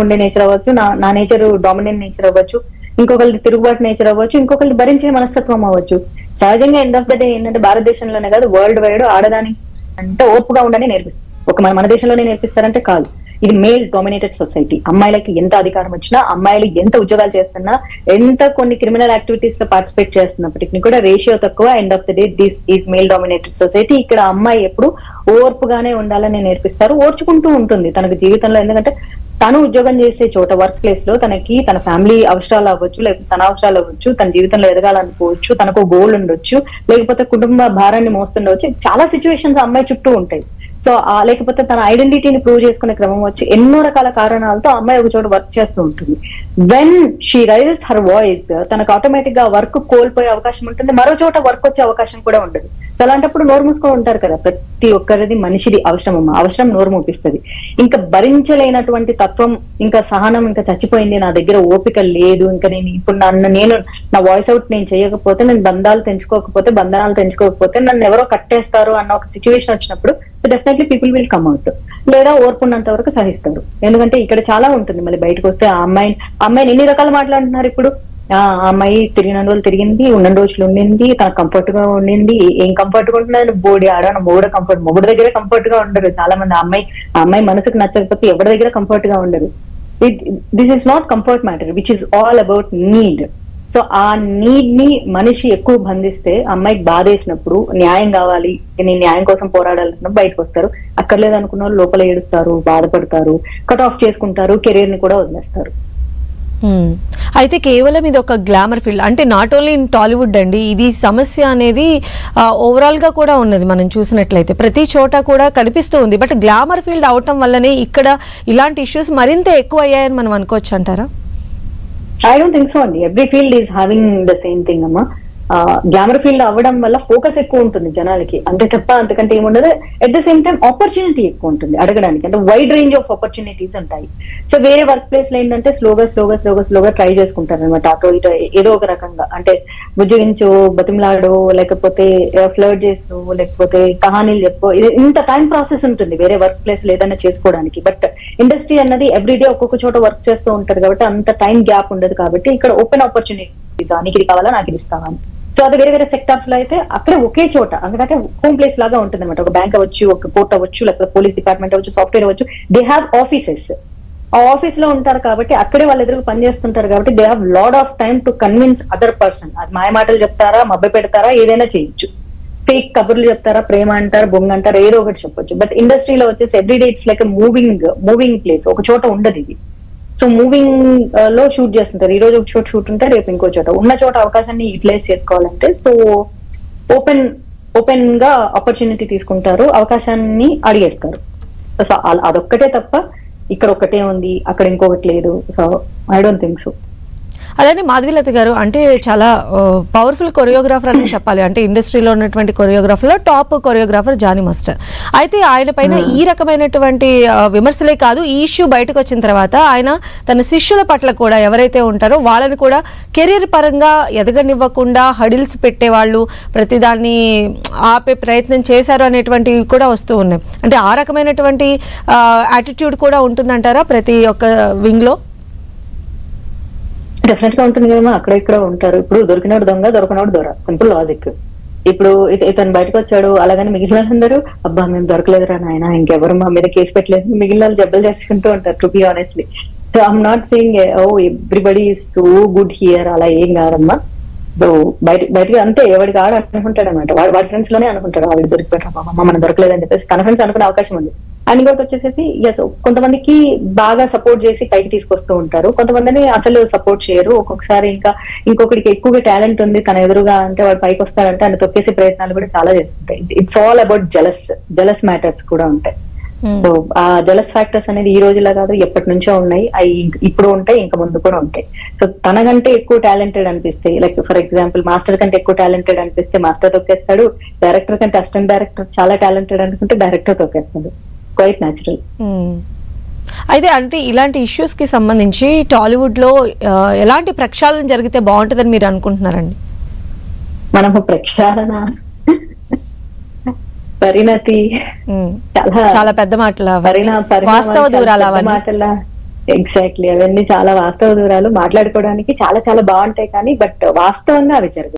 ఉండే నేచర్ అవ్వచ్చు, నా నేచర్ డామినెంట్ నేచర్ అవ్వచ్చు, ఇంకొకరి తిరుగుబాటు నేచర్ అవ్వచ్చు, ఇంకొకరి భరించే మనస్తత్వం అవ్వచ్చు. సహజంగా ఎండ్ ఆఫ్ ద డే ఏంటంటే భారతదేశంలోనే కాదు వరల్డ్ వైడ్ ఆడదానికి అంటే ఓపుగా ఉండని నేర్పిస్తారు. ఒక మన దేశంలోనే నేర్పిస్తారంటే కాదు, ఇది మేల్ డామినేటెడ్ సొసైటీ. అమ్మాయిలకి ఎంత అధికారం వచ్చినా, అమ్మాయిలు ఎంత ఉద్యోగాలు చేస్తున్నా, ఎంత కొన్ని క్రిమినల్ యాక్టివిటీస్ లో పార్టిసిపేట్ చేస్తున్నప్పటికీ కూడా రేషియో తక్కువ. End of the day this is male dominated society. ఇక్కడ అమ్మాయి ఎప్పుడు ఓర్పుగానే ఉండాలని నేర్పిస్తారు, ఓర్చుకుంటూ ఉంటుంది తనకు జీవితంలో. ఎందుకంటే తను ఉద్యోగం చేసే చోట వర్క్ ప్లేస్ లో తనకి తన ఫ్యామిలీ అవసరాలు అవ్వచ్చు, లేకపోతే తన అవసరాలు అవ్వచ్చు, తన జీవితంలో ఎదగాలనుకోవచ్చు, తనకు గోల్ ఉండొచ్చు, లేకపోతే కుటుంబ భారాన్ని మోస్తుండవచ్చు. చాలా సిచ్యువేషన్స్ అమ్మాయి చుట్టూ ఉంటాయి. సో లేకపోతే తన ఐడెంటిటీని ప్రూవ్ చేసుకునే క్రమం వచ్చి ఎన్నో రకాల కారణాలతో అమ్మాయి ఒక చోట వర్క్ చేస్తూ ఉంటుంది. When she raises her voice, తనకు ఆటోమేటిక్ గా వర్క్ కోల్పోయే అవకాశం ఉంటుంది, మరో చోట వర్క్ వచ్చే అవకాశం కూడా ఉండదు. అలాంటప్పుడు నోరు మూసుకొని ఉంటారు కదా. ప్రతి ఒక్కరిది మనిషిది అవసరం అమ్మ, అవసరం నోరు మూపిస్తుంది. ఇంకా భరించలేనటువంటి తత్వం, ఇంకా సహనం ఇంకా చచ్చిపోయింది, నా దగ్గర ఓపిక లేదు, ఇంకా నేను ఇప్పుడు నేను నా వాయిస్ అవుట్ నేను చేయకపోతే, నేను బంధాలు తెంచుకోకపోతే నన్ను ఎవరో కట్టేస్తారు అన్న ఒక సిచ్యువేషన్ వచ్చినప్పుడు so definitely people will come out. లేదా ఓర్పున్నంత వరకు సహిస్తారు. ఎందుకంటే ఇక్కడ చాలా ఉంటుంది. మళ్ళీ బయటకు వస్తే ఆ అమ్మాయిని ఎన్ని రకాలు మాట్లాడుతున్నారు ఇప్పుడు. ఆ అమ్మాయి తిరిగిన రోజులు తిరిగింది, ఉన్న రోజులు ఉండింది, తనకు కంఫర్ట్ గా ఉండింది. ఏం కంఫర్ట్ గా ఉంటున్నది, బోడి ఆడ మొగుడు కంఫర్ట్, మొగుడు దగ్గర కంఫర్ట్ గా ఉండరు చాలా మంది. అమ్మాయి మనసుకు నచ్చకపోతే ఎవరి దగ్గర కంఫర్ట్ గా ఉండరు. This is not comfort matter, which is all about need. So ఆ నీడ్ ని మనిషి ఎక్కువ బంధిస్తే, అమ్మాయికి బాధేసినప్పుడు న్యాయం కావాలి, నేను న్యాయం కోసం పోరాడాలన్నప్పుడు బయటకు వస్తారు. అక్కర్లేదు అనుకున్న వాళ్ళు లోపల ఏడుస్తారు, బాధపడతారు, కట్ ఆఫ్ చేసుకుంటారు, కెరీర్ ని కూడా వదిలేస్తారు. అయితే కేవలం ఇది ఒక గ్లామర్ ఫీల్డ్ అంటే నాట్ ఓన్లీ ఇన్ టాలీవుడ్ అండి, ఇది సమస్య అనేది ఓవరాల్ గా కూడా ఉన్నది. మనం చూసినట్లయితే ప్రతి చోట కూడా కనిపిస్తూ ఉంది. బట్ గ్లామర్ ఫీల్డ్ అవటం వల్లనే ఇక్కడ ఇలాంటి ఇష్యూస్ మరింత ఎక్కువ అయ్యాయని మనం అనుకోవచ్చు అంటారా? I don't think so అండి. Every field is having the same thing అమ్మా. గ్లామర్ ఫీల్డ్ అవ్వడం వల్ల ఫోకస్ ఎక్కువ ఉంటుంది జనాలకి, అంతే తప్ప అంతకంటే ఏముండదు. At the same time opportunity ఎక్కువ ఉంటుంది అడగడానికి, అంటే వైడ్ రేంజ్ ఆఫ్ ఆపర్చునిటీస్ ఉంటాయి. సో వేరే వర్క్ ప్లేస్ లో ఏంటంటే స్లోగా ట్రై చేసుకుంటారు అనమాట, అటు ఇటు ఏదో ఒక రకంగా. అంటే ఉద్యోగించు, బతిమలాడు, లేకపోతే ఫ్లర్ట్ చేసు, లేకపోతే కహానీలు చెప్పు, ఇంత టైం ప్రాసెస్ ఉంటుంది వేరే వర్క్ ప్లేస్ లో ఏదైనా చేసుకోవడానికి. బట్ ఇండస్ట్రీ అన్నది ఎవ్రీడే ఒక్కొక్క చోట వర్క్ చేస్తూ ఉంటారు కాబట్టి అంత టైం గ్యాప్ ఉండదు. కాబట్టి ఇక్కడ ఓపెన్ ఆపర్చునిటీస్, నీకు ఇది కావాలా నాకు ఇది ఇస్తావా. సో అది వేరే వేరే సెక్టార్స్ లో అయితే అక్కడే ఒకే చోట, అందుకంటే హోమ్ ప్లేస్ లాగా ఉంటుంది అనమాట. ఒక బ్యాంక్ అవ్వచ్చు, ఒక కోర్ట్ అవ్వచ్చు, లేకపోతే పోలీస్ డిపార్ట్మెంట్ అవ్వచ్చు, సాఫ్ట్వేర్ అవ్వచ్చు. They have offices. ఆ ఆఫీస్ లో ఉంటారు కాబట్టి అక్కడే వాళ్ళ ఎదురు పనిచేస్తుంటారు కాబట్టి they have lot of time to convince other person. అది మాయ మాటలు చెప్తారా, మభ్య పెడతారా, ఏదైనా చేయొచ్చు. ఫేక్ కబుర్లు చెప్తారా, ప్రేమ అంటారు, బొంగ అంటారు, ఏదో ఒకటి చెప్పొచ్చు. బట్ ఇండస్ట్రీలో వచ్చేసి everyday it's like moving place, ఒక చోట ఉండదు ఇది. సో మూవింగ్ లో షూట్ చేస్తుంటారు. ఈ రోజు ఒక చోట షూట్ ఉంటే రేపు ఇంకో చోట, ఉన్న చోట అవకాశాన్ని యూటిలైజ్ చేసుకోవాలంటే సో ఓపెన్ గా ఆపర్చునిటీ తీసుకుంటారు, అవకాశాన్ని అడిగేస్తారు. సో అదొక్కటే తప్ప ఇక్కడ ఒక్కటే ఉంది, అక్కడ ఇంకొకటి లేదు. So I don't think so. అలానే మాధవీలత గారు అంటే చాలా పవర్ఫుల్ కొరియోగ్రాఫర్ అని చెప్పాలి. అంటే ఇండస్ట్రీలో ఉన్నటువంటి కొరియోగ్రాఫర్లో టాప్ కొరియోగ్రాఫర్ జానీ మాస్టర్. అయితే ఆయన పైన ఈ రకమైనటువంటి విమర్శలే కాదు, ఈ ఇష్యూ బయటకు వచ్చిన తర్వాత ఆయన తన శిష్యుల పట్ల కూడా ఎవరైతే ఉంటారో వాళ్ళని కూడా కెరీర్ పరంగా ఎదగనివ్వకుండా హడిల్స్ పెట్టేవాళ్ళు, ప్రతిదాన్ని ఆపే ప్రయత్నం చేశారు అనేటువంటివి కూడా వస్తూ ఉన్నాయి. అంటే ఆ రకమైనటువంటి యాటిట్యూడ్ కూడా ఉంటుందంటారా ప్రతి ఒక్క వింగ్ లో? డెఫినెట్ గా ఉంటుంది కదమ్మా, అక్కడ ఇక్కడ ఉంటారు. ఇప్పుడు దొరికినోడు దొంగ, దొరకనోడు దొర, సింపుల్ లాజిక్. ఇప్పుడు ఇతను బయటకు వచ్చాడు, అలాగని మిగిలిన వాళ్ళందరూ అబ్బా మేము దొరకలేదురా నాయన, ఇంకెవరు మా మీద కేసు పెట్టలేదు, మిగిలిన వాళ్ళు జబ్బలు చేసుకుంటూ ఉంటారు. To be honestly, so I'm not saying oh everybody is so good here, అలా ఏం కాదమ్మా. బయటకి అంతే, ఎవరికి ఆడ అనుకుంటాడు అనమాట, వాడి ఫ్రెండ్స్ లోనే అనుకుంటాడు ఆవిడ దొరికిపోయారు, అమ్మ మనం దొరకలేదని చెప్పేసి తన ఫ్రెండ్స్ అనుకునే అవకాశం ఉంది. అండ్ ఇంకోటి వచ్చేసి ఎస్, కొంతమందికి బాగా సపోర్ట్ చేసి పైకి తీసుకొస్తూ ఉంటారు, కొంతమందిని అసలు సపోర్ట్ చేయరు. ఒక్కొక్కసారి ఇంకొకరికి ఎక్కువగా టాలెంట్ ఉంది తన ఎదురుగా అంటే వాడు పైకి వస్తాడంటే ఆయన తొక్కేసే ప్రయత్నాలు కూడా చాలా చేస్తుంటాయి. It's all about jealous matters కూడా ఉంటాయి. సో ఆ జలస్ ఫ్యాక్టర్స్ అనేది ఈ రోజులా కాదు, ఎప్పటి నుంచో ఉన్నాయి, అవి ఇప్పుడు ఉంటాయి, ఇంకా ముందు కూడా ఉంటాయి. సో తనకంటే ఎక్కువ టాలెంటెడ్ అనిపిస్తే, లైక్ ఫర్ ఎగ్జాంపుల్ మాస్టర్ కంటే ఎక్కువ టాలెంటెడ్ అనిపిస్తే మాస్టర్ తొక్కేస్తాడు, డైరెక్టర్ కంటే అసిస్టెంట్ డైరెక్టర్ చాలా టాలెంటెడ్ అనుకుంటే డైరెక్టర్ తొక్కేస్తాడు. Quite natural. అయితే అంటే ఇలాంటి ఇష్యూస్ కి సంబంధించి టాలీవుడ్ లో ఎలాంటి ప్రక్షాళన జరిగితే బాగుంటుందని మీరు అనుకుంటున్నారండి? మనము ప్రక్షాళన, పరిణతి చాలా పెద్ద మాటల, వాస్తవ దూరాల ఎగ్జాక్ట్లీ, అవన్నీ చాలా వాస్తవ దూరాలు, మాట్లాడుకోవడానికి చాలా చాలా బాగుంటాయి కానీ బట్ వాస్తవంగా అవి జరగవు.